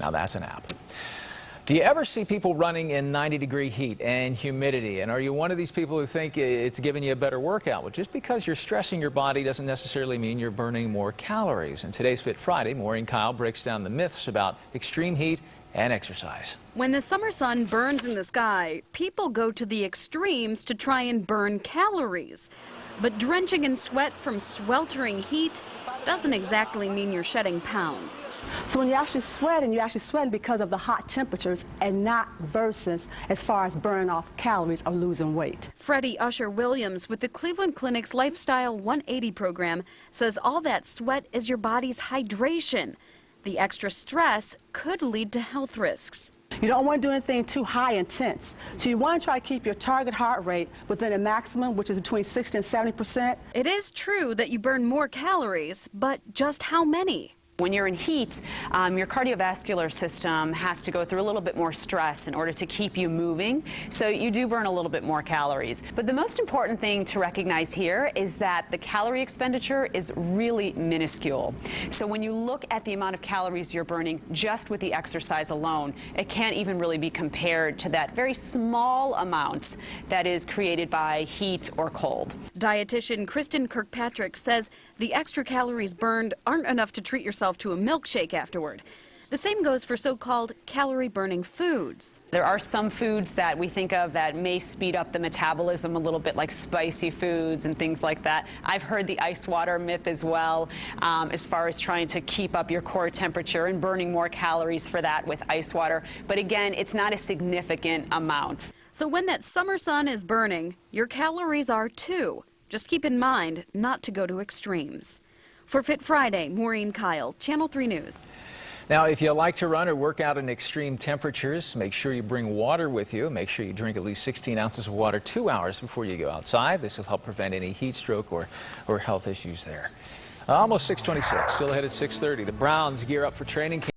Now that's an app. Do you ever see people running in 90-degree heat and humidity? And are you one of these people who think it's giving you a better workout? Well, just because you're stressing your body doesn't necessarily mean you're burning more calories. In today's Fit Friday, Maureen Kyle breaks down the myths about extreme heat and exercise. When the summer sun burns in the sky, people go to the extremes to try and burn calories. But drenching in sweat from sweltering heat doesn't exactly mean you're shedding pounds. So when you actually sweat, you're actually sweating because of the hot temperatures and not versus as far as burning off calories or losing weight. Fredi Williams with the Cleveland Clinic's Lifestyle 180 program says all that sweat is your body's hydration. The extra stress could lead to health risks. You don't want to do anything too high intense. So you want to try to keep your target heart rate within a maximum, which is between 60 and 70%. It is true that you burn more calories, but just how many? When you're in heat, your cardiovascular system has to go through a little bit more stress in order to keep you moving, so you do burn a little bit more calories. But the most important thing to recognize here is that the calorie expenditure is really minuscule. So when you look at the amount of calories you're burning just with the exercise alone, it can't even really be compared to that very small amount that is created by heat or cold. Dietitian Krisitn says the extra calories burned aren't enough to treat yourself to a milkshake afterward. The same goes for so-called calorie-burning foods. There are some foods that we think of that may speed up the metabolism a little bit, like spicy foods and things like that. I've heard the ice water myth as well, as far as trying to keep up your core temperature and burning more calories for that with ice water. But again, it's not a significant amount. So when that summer sun is burning, your calories are too. Just keep in mind not to go to extremes. For Fit Friday, Maureen Kyle, Channel 3 News. Now, if you like to run or work out in extreme temperatures, make sure you bring water with you. Make sure you drink at least 16 ounces of water 2 hours before you go outside. This will help prevent any heat stroke or health issues there. Almost 6:26, still ahead at 6:30. The Browns gear up for training camp.